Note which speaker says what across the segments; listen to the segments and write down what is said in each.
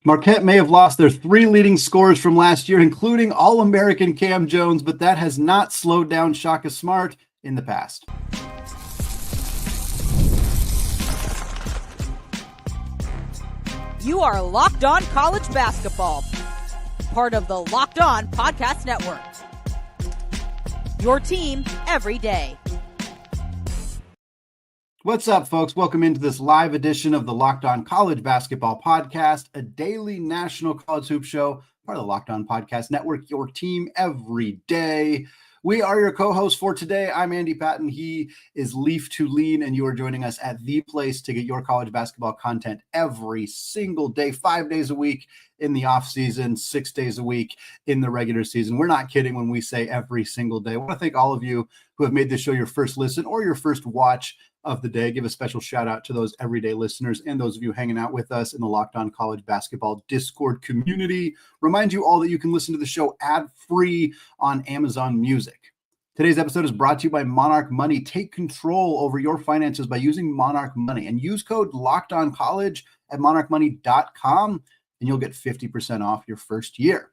Speaker 1: Marquette may have lost their three leading scorers from last year, including All-American Kam Jones, but that has not slowed down Shaka Smart in the past.
Speaker 2: You are Locked On College Basketball, part of the Locked On Podcast Network. Your team every day.
Speaker 1: What's up, folks? Welcome into this live edition of the Locked On College Basketball Podcast, a daily national college hoop show, part of the Locked On Podcast Network, your team every day. We are your co-hosts for today. I'm Andy Patton. He is Leif Thulin, and you are joining us at the place to get your college basketball content every single day, 5 days a week in the offseason, 6 days a week in the regular season. We're not kidding when we say every single day. I want to thank all of you who have made this show your first listen or your first watch of the day. Give a special shout out to those everyday listeners and those of you hanging out with us in the Locked On College Basketball Discord community. Remind you all that you can listen to the show ad-free on Amazon Music. Today's episode is brought to you by Monarch Money. Take control over your finances by using Monarch Money and use code LOCKEDONCollege at monarchmoney.com and you'll get 50% off your first year.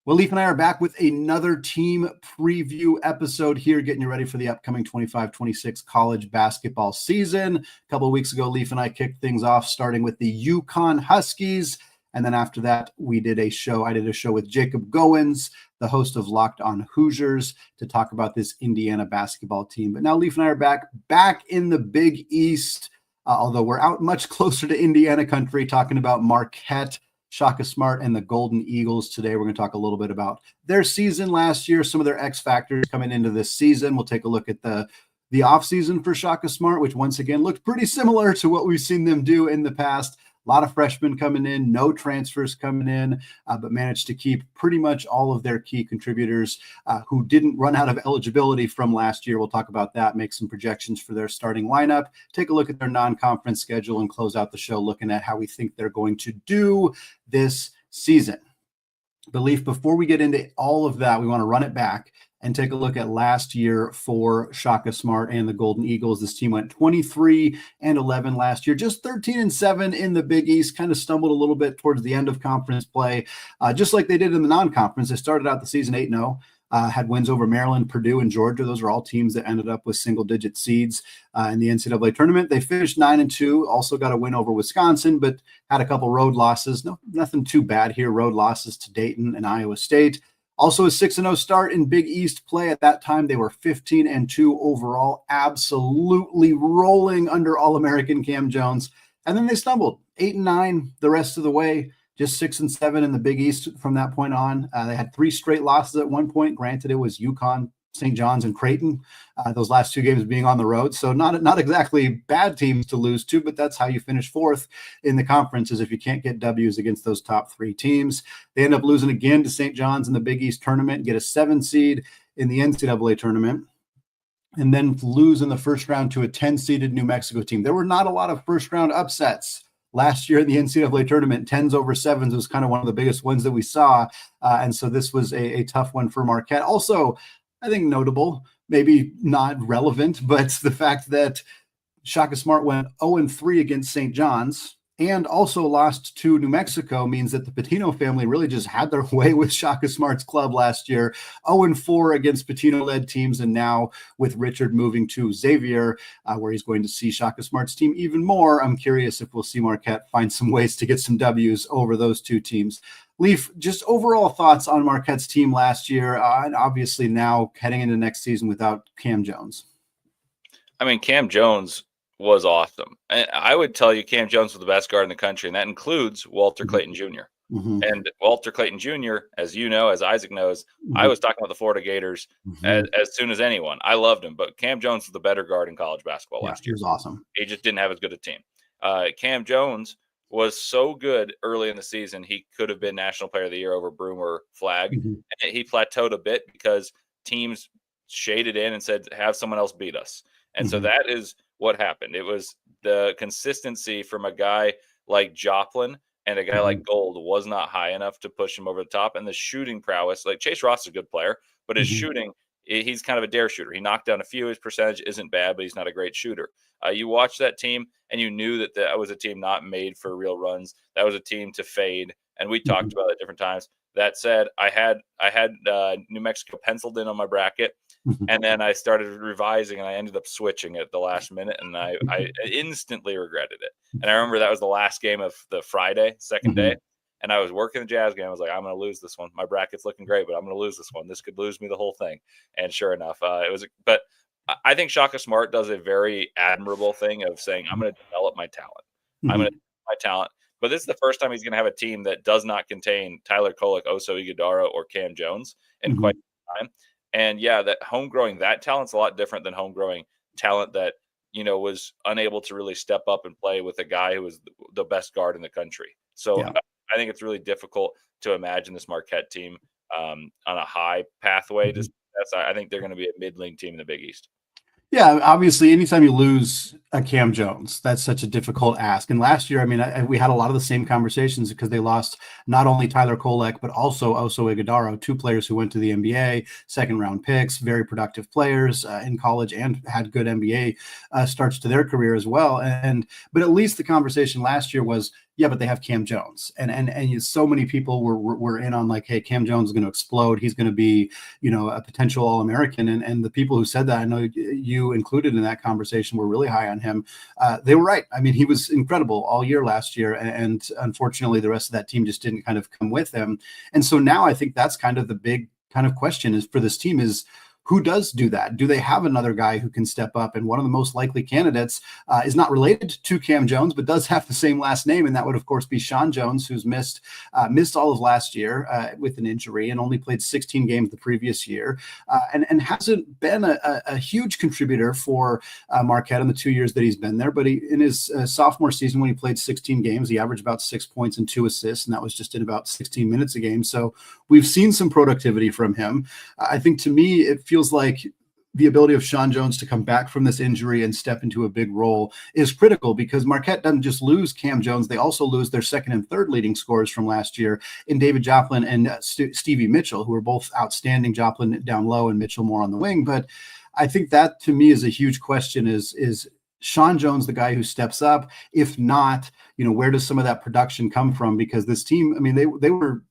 Speaker 1: Well, Leif and I are back with another team preview episode here, getting you ready for the upcoming 25-26 college basketball season. A couple of weeks ago, Leif and I kicked things off, starting with the UConn Huskies. And then after that, I did a show with Jacob Goins, the host of Locked On Hoosiers, to talk about this Indiana basketball team. But now Leif and I are back in the Big East, although we're out much closer to Indiana country, talking about Marquette, Shaka Smart, and the Golden Eagles. Today, we're going to talk a little bit about their season last year, some of their X factors coming into this season. We'll take a look at the offseason for Shaka Smart, which once again looked pretty similar to what we've seen them do in the past. A lot of freshmen coming in, no transfers coming in, but managed to keep pretty much all of their key contributors who didn't run out of eligibility from last year. We'll talk about that, make some projections for their starting lineup, take a look at their non-conference schedule, and close out the show looking at how we think they're going to do this season. Leif, before we get into all of that, we want to run it back and take a look at last year for Shaka Smart and the Golden Eagles. This team went 23-11 last year, just 13-7 in the Big East, kind of stumbled a little bit towards the end of conference play, just like they did in the non-conference. They started out the season 8-0. Had wins over Maryland, Purdue, and Georgia. Those are all teams that ended up with single-digit seeds in the NCAA tournament. They finished 9-2, also got a win over Wisconsin, but had a couple road losses. Nothing too bad here. Road losses to Dayton and Iowa State. Also a 6-0 start in Big East play. At that time, they were 15-2 overall, absolutely rolling under All-American Kam Jones. And then they stumbled 8-9 the rest of the way. Just 6-7 in the Big East from that point on. They had three straight losses at one point. Granted, it was UConn, St. John's, and Creighton, those last two games being on the road. So not exactly bad teams to lose to, but that's how you finish fourth in the conference, is if you can't get W's against those top three teams. They end up losing again to St. John's in the Big East tournament, get a 7 seed in the NCAA tournament, and then lose in the first round to a 10-seeded New Mexico team. There were not a lot of first-round upsets last year in the NCAA tournament. 10s over 7s was kind of one of the biggest ones that we saw. And so this was a tough one for Marquette. Also, I think notable, maybe not relevant, but the fact that Shaka Smart went 0-3 against St. John's and also lost to New Mexico means that the Pitino family really just had their way with Shaka Smart's club last year. 0-4 against Pitino-led teams, and now with Richard moving to Xavier, where he's going to see Shaka Smart's team even more, I'm curious if we'll see Marquette find some ways to get some W's over those two teams. Leif, just overall thoughts on Marquette's team last year, and obviously now heading into next season without Kam Jones.
Speaker 3: I mean, Kam Jones was awesome. And I would tell you Kam Jones was the best guard in the country, and that includes Walter Clayton Jr.
Speaker 1: Mm-hmm.
Speaker 3: And Walter Clayton Jr., as you know, as Isaac knows, I was talking about the Florida Gators as soon as anyone. I loved him, but Kam Jones was the better guard in college basketball last year.
Speaker 1: He was awesome.
Speaker 3: He just didn't have as good a team. Kam Jones was so good early in the season, he could have been National Player of the Year over Broom or Flag. And he plateaued a bit because teams shaded in and said, have someone else beat us. And so that is what happened. It was the consistency from a guy like Joplin and a guy like Gold was not high enough to push him over the top. And the shooting prowess, like Chase Ross is a good player, but his shooting he's kind of a dare shooter. He knocked down a few. His percentage isn't bad, but he's not a great shooter. You watch that team, and you knew that that was a team not made for real runs. That was a team to fade, and we talked about it at different times. That said, I had New Mexico penciled in on my bracket, and then I started revising, and I ended up switching at the last minute, and I instantly regretted it. And I remember that was the last game of the Friday, second day, and I was working the Jazz game. I was like, I'm going to lose this one. My bracket's looking great, but I'm going to lose this one. This could lose me the whole thing. And sure enough, it was. But I think Shaka Smart does a very admirable thing of saying, I'm going to develop my talent. I'm going to develop my talent. But this is the first time he's going to have a team that does not contain Tyler Kolek, Oso Ighodaro, or Kam Jones in quite some time. And yeah, that home growing that talent's a lot different than home growing talent that, was unable to really step up and play with a guy who was the best guard in the country. So I think it's really difficult to imagine this Marquette team on a high pathway. I think they're going to be a middling team in the Big East.
Speaker 1: Yeah, obviously, anytime you lose a Kam Jones, that's such a difficult ask. And last year, we had a lot of the same conversations because they lost not only Tyler Kolek, but also Oso Ighodaro, two players who went to the NBA, second-round picks, very productive players in college and had good NBA starts to their career as well. But at least the conversation last year was, yeah, but they have Kam Jones, and so many people were in on like, hey, Kam Jones is going to explode. He's going to be, a potential All-American, and the people who said that, I know you included in that conversation, were really high on him. They were right. I mean, he was incredible all year last year, and unfortunately, the rest of that team just didn't kind of come with him. And so now I think that's kind of the big kind of question is for this team is, who does do that? Do they have another guy who can step up? And one of the most likely candidates is not related to Kam Jones, but does have the same last name. And that would, of course, be Sean Jones, who's missed all of last year with an injury and only played 16 games the previous year and hasn't been a huge contributor for Marquette in the 2 years that he's been there. But in his sophomore season, when he played 16 games, he averaged about 6 points and 2 assists, and that was just in about 16 minutes a game. So we've seen some productivity from him. I think to me, it feels like the ability of Sean Jones to come back from this injury and step into a big role is critical because Marquette doesn't just lose Kam Jones. They also lose their second and third leading scorers from last year in David Joplin and Stevie Mitchell, who are both outstanding. Joplin down low and Mitchell more on the wing. But I think that to me is a huge question is Sean Jones the guy who steps up? If not, where does some of that production come from? Because this team, they were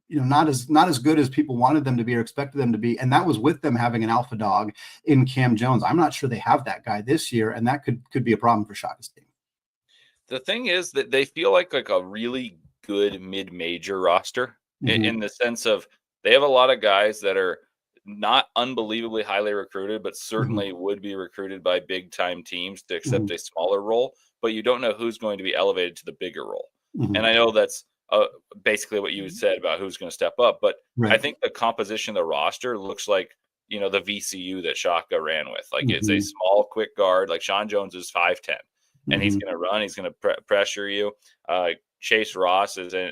Speaker 1: not as good as people wanted them to be or expected them to be. And that was with them having an alpha dog in Kam Jones. I'm not sure they have that guy this year, and that could be a problem for Shaka's team.
Speaker 3: The thing is that they feel like a really good mid-major roster in the sense of they have a lot of guys that are not unbelievably highly recruited, but certainly would be recruited by big-time teams to accept a smaller role, but you don't know who's going to be elevated to the bigger role. And I know that's basically what you said about who's going to step up. But I think the composition of the roster looks like, the VCU that Shaka ran with. Like it's a small, quick guard. Like Sean Jones is 5'10", and he's going to run. He's going to pressure you. Chase Ross is a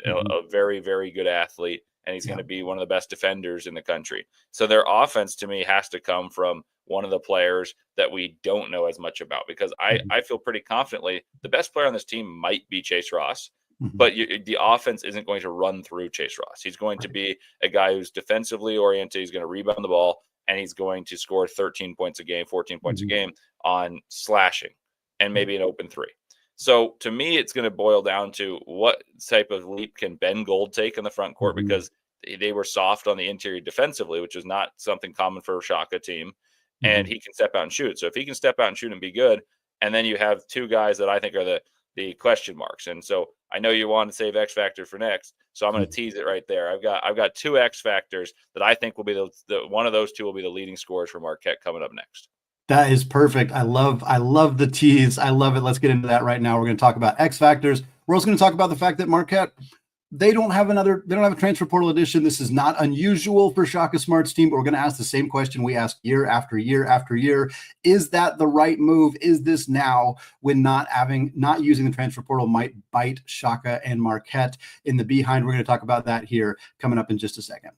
Speaker 3: very, very good athlete, and he's going to be one of the best defenders in the country. So their offense, to me, has to come from one of the players that we don't know as much about, because I feel pretty confidently the best player on this team might be Chase Ross. But the offense isn't going to run through Chase Ross. He's going to be a guy who's defensively oriented. He's going to rebound the ball, and he's going to score 13 points a game, 14 points a game on slashing and maybe an open three. So to me, it's going to boil down to what type of leap can Ben Gold take in the front court, because they were soft on the interior defensively, which is not something common for a Shaka team, and he can step out and shoot. So if he can step out and shoot and be good, and then you have two guys that I think are the question marks. And so I know you want to save X Factor for next, so I'm going to tease it right there. I've got two X Factors that I think will be the one of those two will be the leading scorers for Marquette coming up next.
Speaker 1: That is perfect. I love the tease. I love it. Let's get into that right now. We're going to talk about X Factors. We're also going to talk about the fact that Marquette, they don't have a transfer portal edition. This is not unusual for Shaka Smart's team, but we're going to ask the same question we ask year after year after year. Is that the right move? Is this now when not using the transfer portal might bite Shaka and Marquette in the behind? We're going to talk about that here coming up in just a second.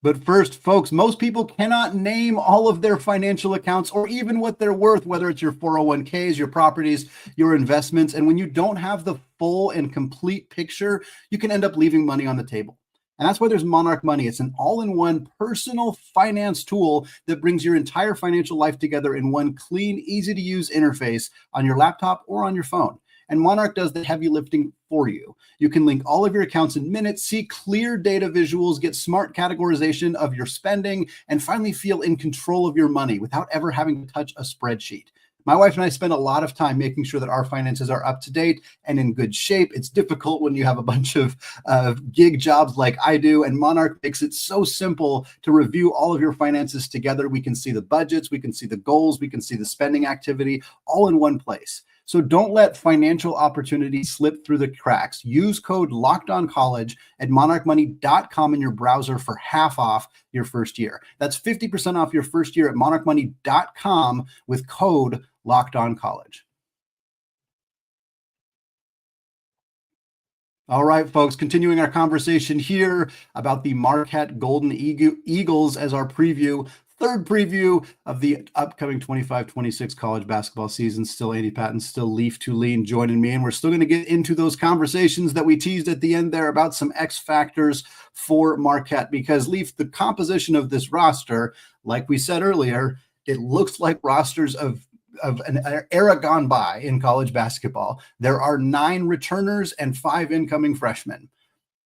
Speaker 1: But first, folks, most people cannot name all of their financial accounts or even what they're worth, whether it's your 401ks, your properties, your investments. And when you don't have the full and complete picture, you can end up leaving money on the table. And that's why there's Monarch Money. It's an all-in-one personal finance tool that brings your entire financial life together in one clean, easy-to-use interface on your laptop or on your phone. And Monarch does the heavy lifting for you. You can link all of your accounts in minutes, see clear data visuals, get smart categorization of your spending, and finally feel in control of your money without ever having to touch a spreadsheet. My wife and I spend a lot of time making sure that our finances are up to date and in good shape. It's difficult when you have a bunch of gig jobs like I do, and Monarch makes it so simple to review all of your finances together. We can see the budgets, we can see the goals, we can see the spending activity all in one place. So don't let financial opportunities slip through the cracks. Use code LOCKEDONCollege at monarchmoney.com in your browser for half off your first year. That's 50% off your first year at monarchmoney.com with code LOCKEDONCollege. All right, folks, continuing our conversation here about the Marquette Golden Eagles as our preview. Third preview of the upcoming 25-26 college basketball season. Still Andy Patton, still Leif Thulin joining me, and we're still going to get into those conversations that we teased at the end there about some X factors for Marquette, because Leif, the composition of this roster, like we said earlier, it looks like rosters of an era gone by in college basketball. There are 9 returners and 5 incoming freshmen.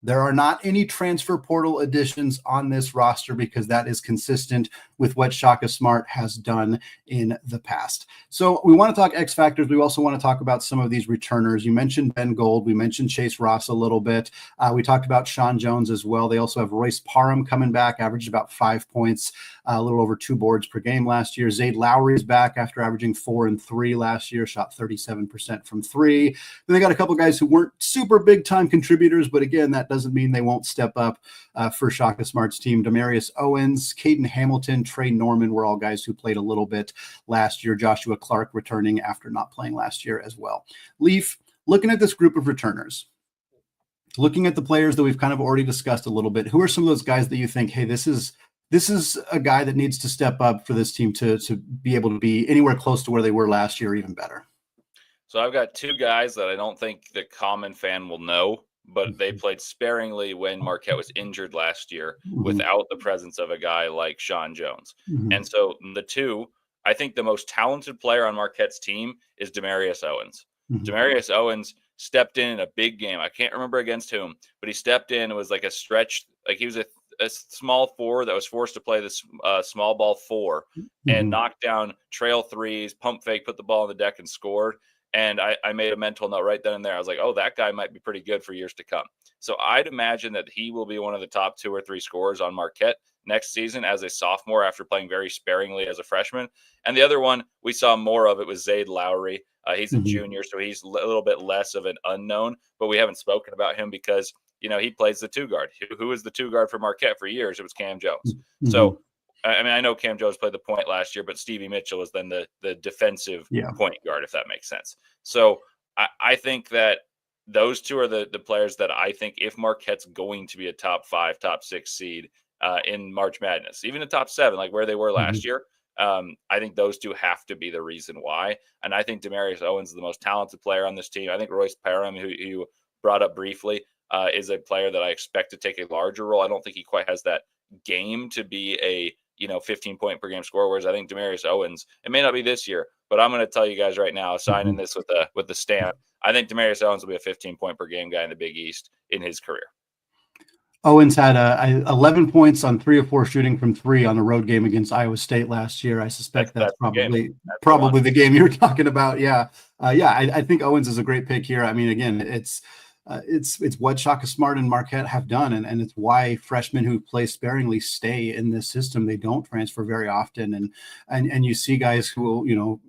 Speaker 1: There are not any transfer portal additions on this roster because that is consistent with what Shaka Smart has done in the past. So we want to talk X factors. We also want to talk about some of these returners. You mentioned Ben Gold. We mentioned Chase Ross a little bit. We talked about Sean Jones as well. They also have Royce Parham coming back, averaged about 5 points, a little over 2 boards per game last year. Zayd Lowry is back after averaging 4 and 3 last year, shot 37% from 3. Then they got a couple guys who weren't super big time contributors, but again, that doesn't mean they won't step up for Shaka Smart's team. Demarius Owens, Caden Hamilton, Trey Norman were all guys who played a little bit last year. Joshua Clark returning after not playing last year as well. Leif, looking at this group of returners, looking at the players that we've kind of already discussed a little bit, who are some of those guys that you think, hey, this is a guy that needs to step up for this team to be able to be anywhere close to where they were last year, or even better?
Speaker 3: So I've got 2 guys that I don't think the common fan will know, but they played sparingly when Marquette was injured last year without the presence of a guy like Sean Jones. And so the 2, I think the most talented player on Marquette's team is Demarius Owens. Demarius Owens stepped in a big game. I can't remember against whom, but he stepped in. It was like a stretch. Like he was a small 4 that was forced to play this small ball 4 and knocked down trail 3s, pump fake, put the ball on the deck and scored. And I made a mental note right then and there. I was like, oh, that guy might be pretty good for years to come. So I'd imagine that he will be one of the top 2 or 3 scorers on Marquette next season as a sophomore after playing very sparingly as a freshman. And the other one we saw more of, it was Zayd Lowry. He's a junior, so he's a little bit less of an unknown, but we haven't spoken about him because, you know, he plays the 2 guard. Who was the 2 guard for Marquette for years? It was Kam Jones. So I mean, I know Kam Jones played the point last year, but Stevie Mitchell was then the defensive point guard, if that makes sense. So I think that those 2 are the players that I think if Marquette's going to be a top 5, top 6 seed in March Madness, even a top 7, like where they were last year, I think those 2 have to be the reason why. And I think Demarius Owens is the most talented player on this team. I think Royce Parham, who you brought up briefly, is a player that I expect to take a larger role. I don't think he quite has that game to be a 15-point per game score. Whereas I think Demarius Owens, it may not be this year, but I'm going to tell you guys right now, signing this with the stamp, I think Demarius Owens will be a 15-point per game guy in the Big East in his career.
Speaker 1: Owens had 11 points on 3 of 4 shooting from 3 on the road game against Iowa State last year. I suspect that's probably the game you're talking about. I think Owens is a great pick here. I mean, again, it's what Shaka Smart and Marquette have done, and it's why freshmen who play sparingly stay in this system. They don't transfer very often, and you see guys who, you know,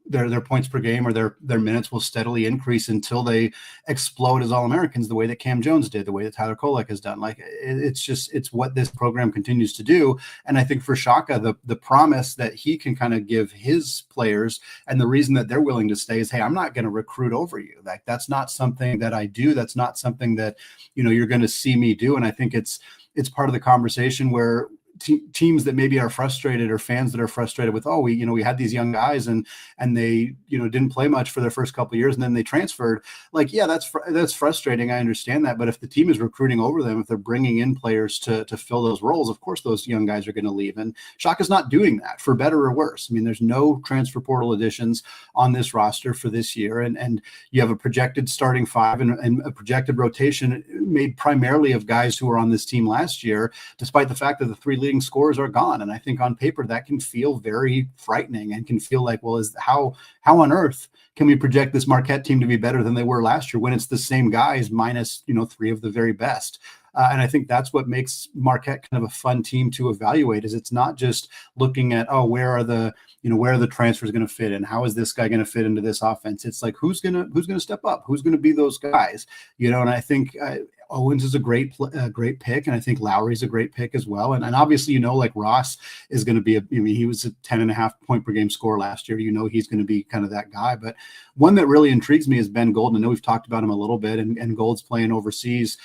Speaker 1: their points per game or their minutes will steadily increase until they explode as All-Americans, the way that Kam Jones did, the way that Tyler Kolek has done. Like it's what this program continues to do. And I think for Shaka, the promise that he can kind of give his players and the reason that they're willing to stay is, hey, I'm not going to recruit over you. Like that's not something that I do. That's not something that, you know, you're going to see me do. And I think it's part of the conversation where teams that maybe are frustrated, or fans that are frustrated with, we had these young guys and they, didn't play much for their first couple of years and then they transferred. Like, yeah, that's frustrating. I understand that. But if the team is recruiting over them, if they're bringing in players to fill those roles, of course, those young guys are going to leave. And Shaka's not doing that, for better or worse. I mean, there's no transfer portal additions on this roster for this year. And you have a projected starting five and a projected rotation made primarily of guys who were on this team last year, despite the fact that the three leading scorers are gone. And I think on paper that can feel very frightening and can feel like, well, how on earth can we project this Marquette team to be better than they were last year when it's the same guys minus, three of the very best? And I think that's what makes Marquette kind of a fun team to evaluate, is it's not just looking at, where are the transfers going to fit in? How is this guy going to fit into this offense? It's like, who's going to step up? Who's going to be those guys? And I think Owens is a great pick. And I think Lowry's a great pick as well. And obviously, like Ross is going to be he was a 10.5 point per game scorer last year. He's going to be kind of that guy. But one that really intrigues me is Ben Gold. I know we've talked about him a little bit, and Gold's playing overseas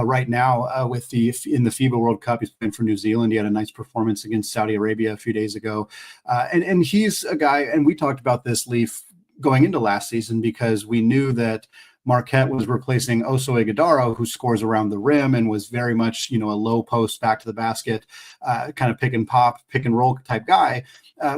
Speaker 1: right now in the FIBA World Cup. He's playing for New Zealand. He had a nice performance against Saudi Arabia a few days ago. And he's a guy, and we talked about this, Leif, going into last season, because we knew that Marquette was replacing Oso Ighodaro, who scores around the rim and was very much, a low post back to the basket, kind of pick and pop, pick and roll type guy,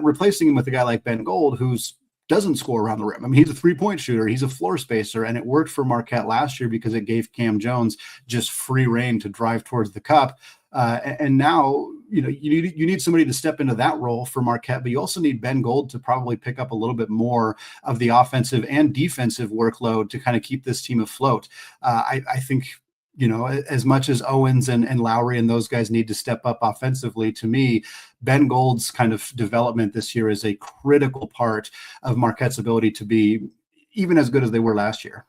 Speaker 1: replacing him with a guy like Ben Gold, who's doesn't score around the rim. I mean, he's a 3-point shooter. He's a floor spacer, and it worked for Marquette last year because it gave Kam Jones just free reign to drive towards the cup. And now, you need somebody to step into that role for Marquette, but you also need Ben Gold to probably pick up a little bit more of the offensive and defensive workload to kind of keep this team afloat. I think, as much as Owens and Lowry and those guys need to step up offensively, to me, Ben Gold's kind of development this year is a critical part of Marquette's ability to be even as good as they were last year.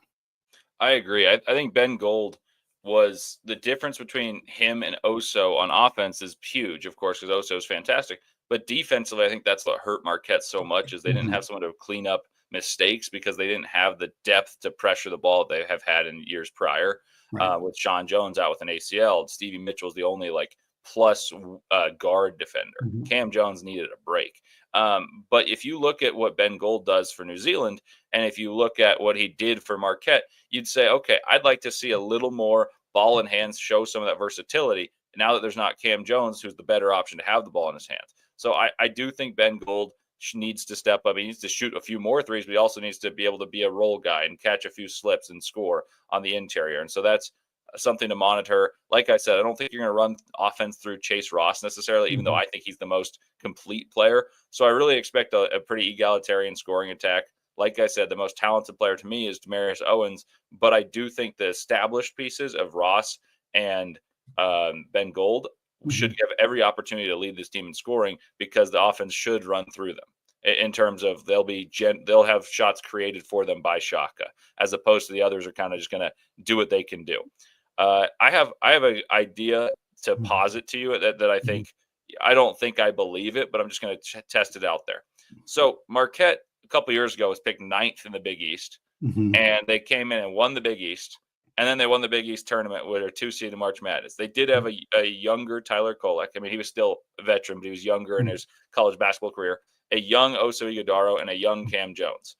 Speaker 3: I agree. I think Ben Gold was the difference between him and Oso on offense is huge, of course, because Oso is fantastic. But defensively, I think that's what hurt Marquette so much, is they didn't have someone to clean up mistakes because they didn't have the depth to pressure the ball they have had in years prior. Right. With Sean Jones out with an ACL, Stevie Mitchell's the only plus guard defender. Kam Jones needed a break. But if you look at what Ben Gold does for New Zealand, and if you look at what he did for Marquette, you'd say, okay, I'd like to see a little more ball in hands, show some of that versatility now that there's not Kam Jones, who's the better option to have the ball in his hands. So I do think Ben Gold needs to step up. He needs to shoot a few more threes, but he also needs to be able to be a roll guy and catch a few slips and score on the interior. And so that's something to monitor. Like I said, I don't think you're going to run offense through Chase Ross necessarily, even though I think he's the most complete player. So I really expect a pretty egalitarian scoring attack. Like I said, the most talented player to me is Demaryius Owens, but I do think the established pieces of Ross and Ben Gold should have every opportunity to lead this team in scoring, because the offense should run through them in terms of they'll have shots created for them by Shaka, as opposed to the others are kind of just going to do what they can do. I have an idea to posit to you that I think, I don't think I believe it, but I'm just going to test it out there. So Marquette a couple years ago was picked 9th in the Big East, and they came in and won the Big East, and then they won the Big East tournament with their 2 seed in March Madness. They did have a younger Tyler Kolek. I mean, he was still a veteran, but he was younger in his college basketball career. A young Oso Ighodaro and a young Kam Jones.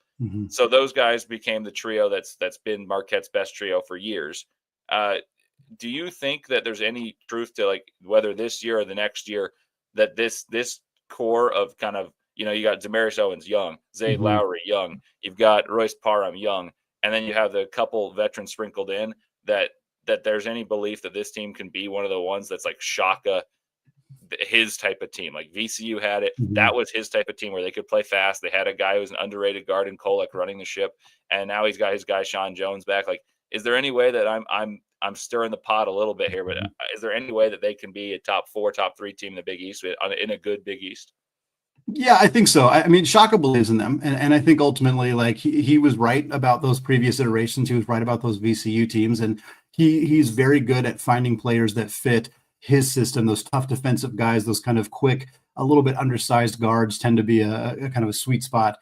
Speaker 3: So those guys became the trio that's been Marquette's best trio for years. Do you think that there's any truth to whether this year or the next year that this core of kind of, you got Demaryius Owens young, Zay Lowry young, you've got Royce Parham young, and then you have the couple veterans sprinkled in, that there's any belief that this team can be one of the ones that's like Shaka, his type of team? Like VCU had it. That was his type of team where they could play fast. They had a guy who's an underrated guard in Kolek running the ship, and now he's got his guy Sean Jones back. Is there any way that I'm stirring the pot a little bit here, but is there any way that they can be a top 4, top 3 team in the Big East in a good Big East?
Speaker 1: Yeah, I think so. I mean, Shaka believes in them. And I think ultimately, he was right about those previous iterations. He was right about those VCU teams. And he's very good at finding players that fit his system. Those tough defensive guys, those kind of quick, a little bit undersized guards tend to be a kind of a sweet spot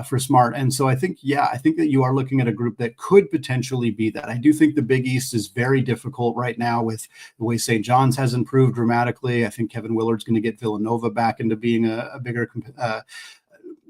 Speaker 1: for Smart. And so I think that you are looking at a group that could potentially be that. I do think the Big East is very difficult right now with the way St. John's has improved dramatically. I think Kevin Willard's going to get Villanova back into being a bigger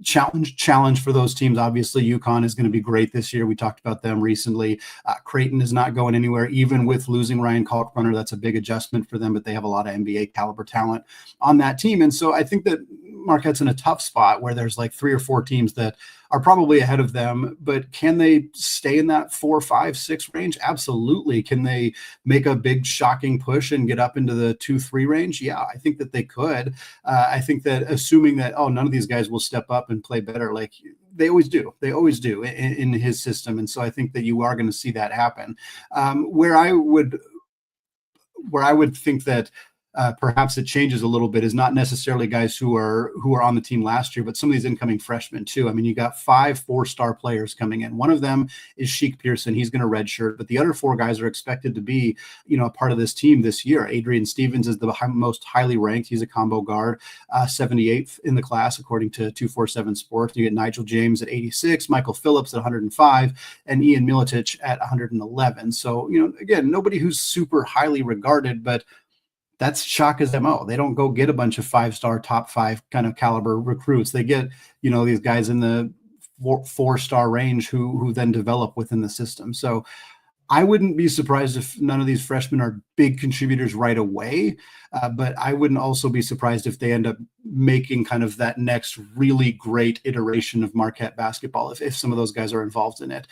Speaker 1: challenge for those teams. Obviously, UConn is going to be great this year. We talked about them recently. Creighton is not going anywhere, even with losing Ryan Kalkbrenner. That's a big adjustment for them, but they have a lot of NBA caliber talent on that team. And so I think that Marquette's in a tough spot where there's like 3 or 4 teams that are probably ahead of them, but can they stay in that 4, 5, 6 range? Absolutely. Can they make a big shocking push and get up into the 2, 3 range? Yeah, I think that they could. I think that assuming that, none of these guys will step up and play better, like they always do in his system. And so I think that you are going to see that happen. Where I would think that perhaps it changes a little bit is not necessarily guys who are on the team last year, but some of these incoming freshmen too. I mean, you got 5 4-star players coming in. One of them is Sheik Pearson. He's going to redshirt, but the other 4 guys are expected to be, a part of this team this year. Adrian Stevens is the most highly ranked. He's a combo guard, 78th in the class, according to 247 Sports. You get Nigel James at 86, Michael Phillips at 105, and Ian Miletich at 111. So, again, nobody who's super highly regarded, but that's Shaka's MO. They don't go get a bunch of 5-star, top 5 kind of caliber recruits. They get, these guys in the 4-star range who then develop within the system. So I wouldn't be surprised if none of these freshmen are big contributors right away, but I wouldn't also be surprised if they end up making kind of that next really great iteration of Marquette basketball, if some of those guys are involved in it,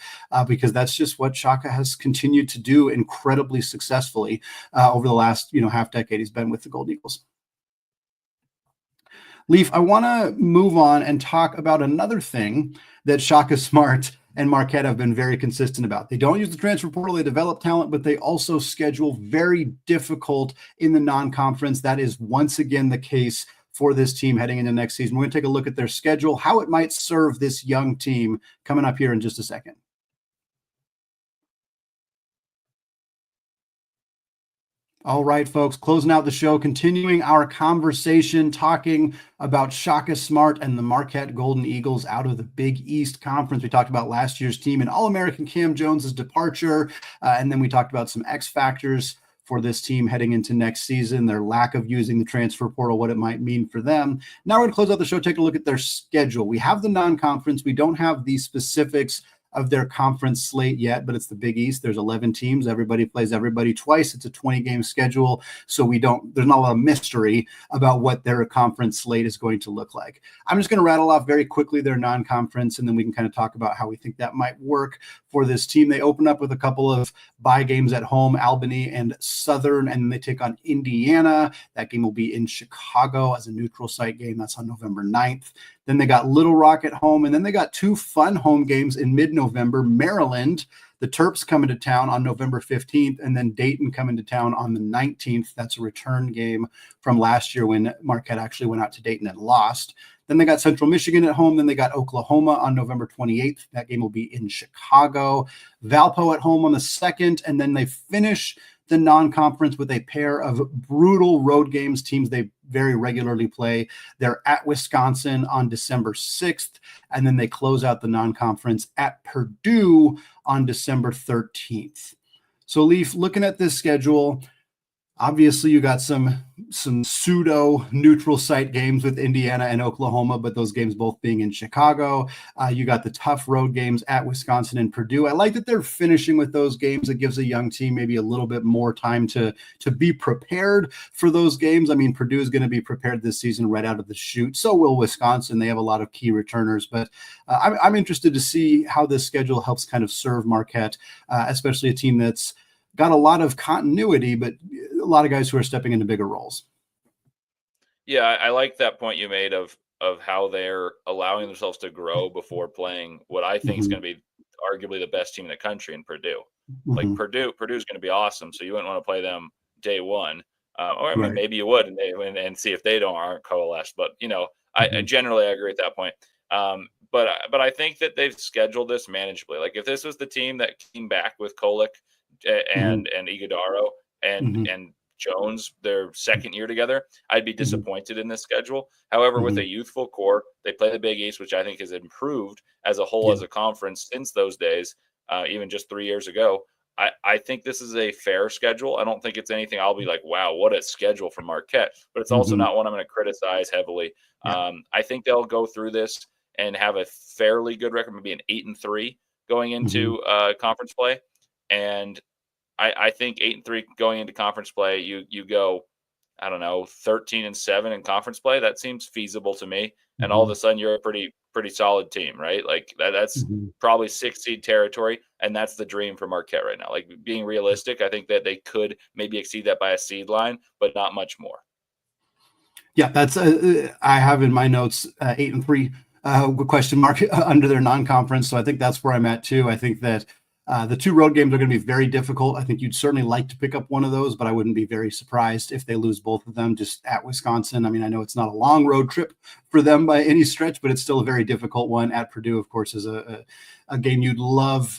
Speaker 1: because that's just what Shaka has continued to do incredibly successfully over the last half decade he's been with the Golden Eagles. Leif, I want to move on and talk about another thing that Shaka Smart and Marquette have been very consistent about. They don't use the transfer portal, they develop talent, but they also schedule very difficult in the non-conference. That is once again the case for this team heading into next season. We're going to take a look at their schedule, how it might serve this young team, coming up here in just a second. All right, folks, closing out the show, continuing our conversation, talking about Shaka Smart and the Marquette Golden Eagles out of the Big East Conference. We talked about last year's team and All-American Kam Jones' departure, and then we talked about some X factors for this team heading into next season, their lack of using the transfer portal, what it might mean for them. Now we're going to close out the show, take a look at their schedule. We have the non-conference. We don't have the specifics of their conference slate yet, but it's the Big East. There's 11 teams. Everybody plays everybody twice. It's a 20-game schedule, so there's not a lot of mystery about what their conference slate is going to look like. I'm just going to rattle off very quickly their non-conference, and then we can kind of talk about how we think that might work for this team. They open up with a couple of bye games at home, Albany and Southern, and then they take on Indiana. That game will be in Chicago as a neutral site game. That's on November 9th. Then they got Little Rock at home, and then they got 2 fun home games in mid-November. Maryland, the Terps coming to town on November 15th, and then Dayton coming to town on the 19th. That's a return game from last year when Marquette actually went out to Dayton and lost. Then they got Central Michigan at home. Then they got Oklahoma on November 28th. That game will be in Chicago. Valpo at home on the 2nd, and then they finish the non-conference with a pair of brutal road games, teams they very regularly play. They're at Wisconsin on December 6th, and then they close out the non-conference at Purdue on December 13th. So, Leif, looking at this schedule, obviously you got some pseudo neutral site games with Indiana and Oklahoma, but those games both being in Chicago. You got the tough road games at Wisconsin and Purdue. I like that they're finishing with those games. It gives a young team maybe a little bit more time to be prepared for those games. I mean, Purdue is going to be prepared this season right out of the chute. So will Wisconsin. They have a lot of key returners, but I'm interested to see how this schedule helps kind of serve Marquette, especially a team that's got a lot of continuity, but a lot of guys who are stepping into bigger roles.
Speaker 3: Yeah, I like that point you made of how they're allowing themselves to grow before playing what I think is going to be arguably the best team in the country in Purdue. Like Purdue's going to be awesome, so you wouldn't want to play them day one, or I mean, maybe you would and see if they aren't coalesced. But I generally agree at that point. But I think that they've scheduled this manageably. Like if this was the team that came back with Kolek and Iguodaro and Jones their second year together, I'd be disappointed in this schedule. However, with a youthful core, they play the Big East, which I think has improved as a whole as a conference since those days, even just 3 years ago. I think this is a fair schedule. I don't think it's anything I'll be like, wow, what a schedule for Marquette. But it's also not one I'm going to criticize heavily. I think they'll go through this and have a fairly good record, maybe an 8-3 going into conference play. And I think 8-3 going into conference play, you go, I don't know, 13-7 in conference play. That seems feasible to me. And all of a sudden you're a pretty solid team, right? Like that's probably 6 seed territory. And that's the dream for Marquette right now. Like being realistic, I think that they could maybe exceed that by a seed line, but not much more.
Speaker 1: Yeah, that's I have in my notes 8-3 question mark under their non-conference. So I think that's where I'm at too. I think that the 2 road games are going to be very difficult. I think you'd certainly like to pick up one of those, but I wouldn't be very surprised if they lose both of them just at Wisconsin. I mean, I know it's not a long road trip for them by any stretch, but it's still a very difficult one. At Purdue, of course, is a game you'd love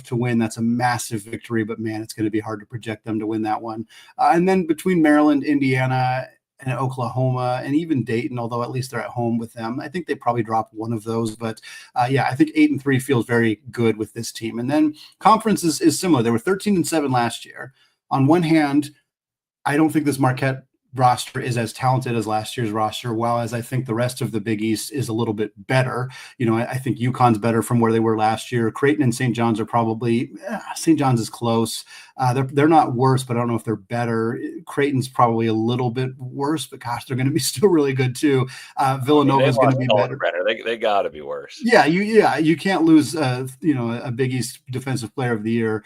Speaker 1: to win. That's a massive victory, but man, it's going to be hard to project them to win that one. And then between Maryland, Indiana, and Oklahoma, and even Dayton, although at least they're at home with them, I think they probably drop one of those. But yeah, I think 8-3 feels very good with this team. And then conference is similar. They were 13-7 last year. On one hand, I don't think this Marquette roster is as talented as last year's roster, while as I think the rest of the Big East is a little bit better. You know, I think UConn's better from where they were last year. Creighton and St. John's are probably St. John's is close. They're not worse, but I don't know if they're better. Creighton's probably a little bit worse, but gosh, they're going to be still really good too. Villanova is going to be better.
Speaker 3: They got to be worse.
Speaker 1: Yeah, you can't lose a Big East Defensive Player of the Year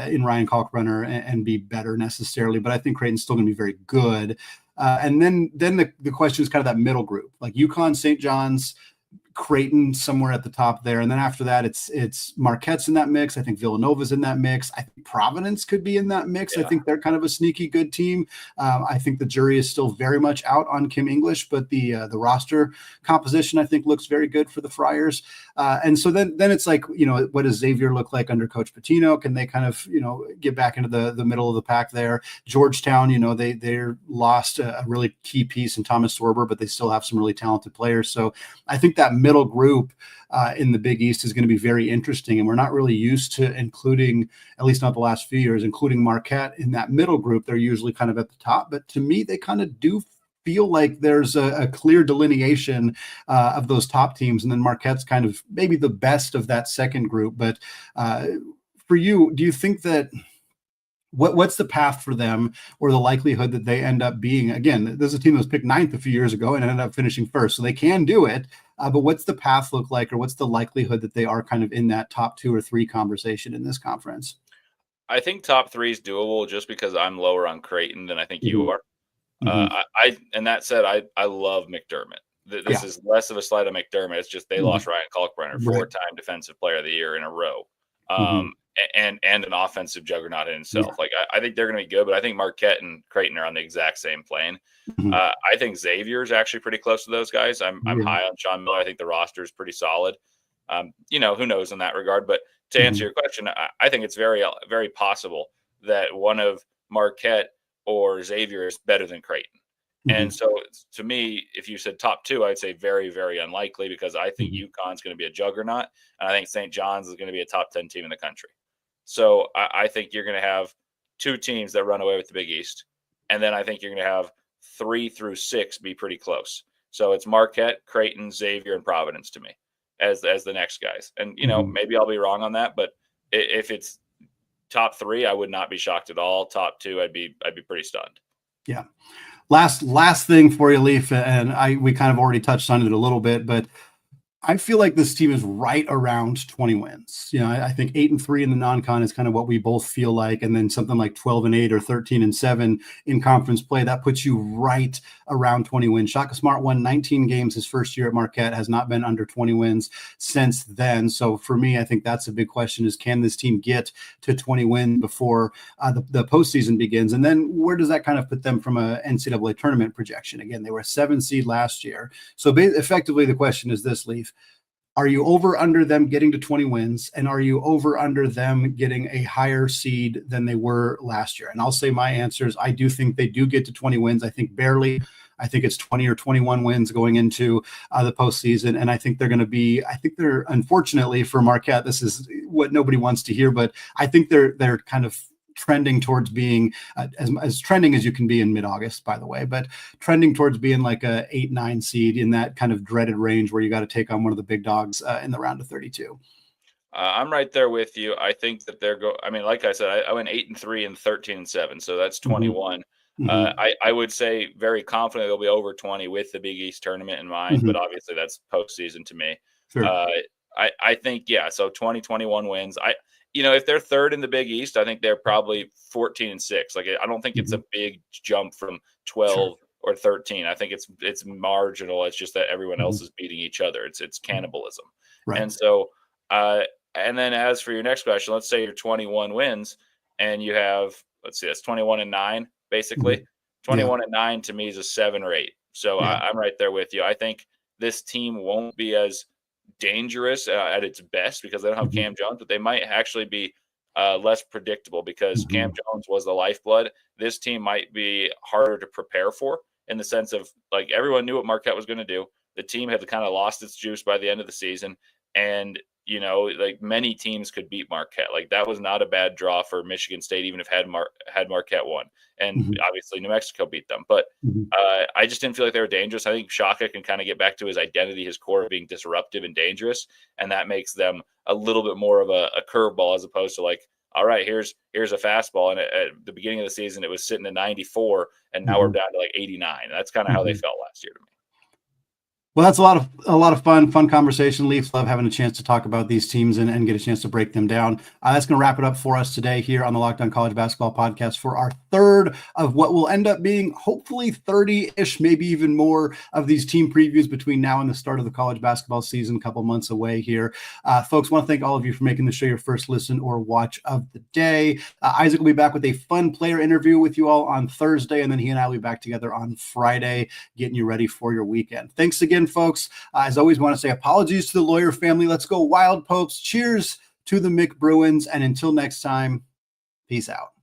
Speaker 1: in Ryan Kalkbrenner and be better necessarily, but I think Creighton's still going to be very good. And then the question is kind of that middle group, like UConn, St. John's, Creighton somewhere at the top there. And then after that, it's Marquette's in that mix. I think Villanova's in that mix. I think Providence could be in that mix. Yeah. I think they're kind of a sneaky good team. I think the jury is still very much out on Kim English, but the roster composition, I think, looks very good for the Friars. And so then it's like, what does Xavier look like under Coach Pitino? Can they kind of, get back into the middle of the pack there? Georgetown, they're lost a really key piece in Thomas Sorber, but they still have some really talented players. So I think that middle group in the Big East is going to be very interesting. And we're not really used to including, at least not the last few years, including Marquette in that middle group. They're usually kind of at the top, but to me, they kind of do feel like there's a clear delineation of those top teams. And then Marquette's kind of maybe the best of that second group. But for you, do you think that what's the path for them, or the likelihood that they end up being, again, there's a team that was picked 9th a few years ago and ended up finishing 1st, so they can do it. But what's the path look like, or what's the likelihood that they are kind of in that top 2 or 3 conversation in this conference?
Speaker 3: I think top 3 is doable just because I'm lower on Creighton than I think you are. And that said, I love McDermott. This is less of a slight on McDermott. It's just they lost Ryan Kalkbrenner, 4-time Defensive Player of the Year in a row. And an offensive juggernaut in himself. Yeah. Like I think they're going to be good, but I think Marquette and Creighton are on the exact same plane. I think Xavier is actually pretty close to those guys. I'm high on Sean Miller. I think the roster is pretty solid. Who knows in that regard? But to answer your question, I think it's very, very possible that one of Marquette or Xavier is better than Creighton. And so to me, if you said top 2, I'd say very, very unlikely, because I think UConn's going to be a juggernaut, and I think St. John's is going to be a top 10 team in the country. So I think you're going to have 2 teams that run away with the Big East. And then I think you're going to have 3 through 6 be pretty close. So it's Marquette, Creighton, Xavier, and Providence to me as the next guys. And, maybe I'll be wrong on that, but if it's top 3, I would not be shocked at all. Top 2, I'd be pretty stunned.
Speaker 1: Yeah. Last thing for you, Leif, and we kind of already touched on it a little bit, but I feel like this team is right around 20 wins. I think 8-3 in the non-con is kind of what we both feel like. And then something like 12-8 or 13-7 in conference play, that puts you right around 20 wins. Shaka Smart won 19 games his first year at Marquette, has not been under 20 wins since then. So for me, I think that's a big question, is can this team get to 20 wins before the postseason begins? And then where does that kind of put them from a NCAA tournament projection? Again, they were a 7 seed last year. So effectively the question is this, Leif: Are you over under them getting to 20 wins? And are you over under them getting a higher seed than they were last year? And I'll say my answers. I do think they do get to 20 wins. I think barely. I think it's 20 or 21 wins going into the postseason. And I think they're unfortunately for Marquette, this is what nobody wants to hear, but I think they're kind of trending towards being as trending as you can be in mid-August, by the way, but trending towards being like a 8-9 seed in that kind of dreaded range where you got to take on one of the big dogs in the round of 32.
Speaker 3: I'm right there with you. I think that I mean, like I said, I went 8-3 and 13-7, so that's 21.
Speaker 1: Mm-hmm.
Speaker 3: I would say very confidently they'll be over 20 with the Big East tournament in mind, but obviously that's postseason to me.
Speaker 1: Sure.
Speaker 3: I think, yeah, so 20, 21 wins. If they're third in the Big East, I think they're probably 14-6. Like, I don't think it's a big jump from 12 or 13. I think it's marginal. It's just that everyone else is beating each other. It's cannibalism.
Speaker 1: Right.
Speaker 3: And so, and then as for your next question, let's say you're 21 wins and you have, let's see, that's 21-9, basically. 21-9 to me is a 7 or 8. So I'm right there with you. I think this team won't be as dangerous at its best because they don't have Kam Jones, but they might actually be less predictable because Kam Jones was the lifeblood. This team might be harder to prepare for in the sense of, like, everyone knew what Marquette was going to do. The team had kind of lost its juice by the end of the season. And, like, many teams could beat Marquette. Like, that was not a bad draw for Michigan State, even if had Marquette won. And obviously New Mexico beat them. But I just didn't feel like they were dangerous. I think Shaka can kind of get back to his identity, his core of being disruptive and dangerous. And that makes them a little bit more of a curveball as opposed to, like, all right, here's a fastball. And at the beginning of the season, it was sitting at 94, and now we're down to like 89. That's kind of how they felt last year to me.
Speaker 1: Well, that's a lot of fun conversation. Leafs love having a chance to talk about these teams and get a chance to break them down. That's going to wrap it up for us today here on the Locked On College Basketball Podcast for our third of what will end up being hopefully 30-ish, maybe even more of these team previews between now and the start of the college basketball season, a couple months away here. Folks, want to thank all of you for making the show your first listen or watch of the day. Isaac will be back with a fun player interview with you all on Thursday, and then he and I will be back together on Friday, getting you ready for your weekend. Thanks again, folks. As always, want to say apologies to the Lawyer family. Let's go Wild Popes. Cheers to the Mick Bruins. And until next time, peace out.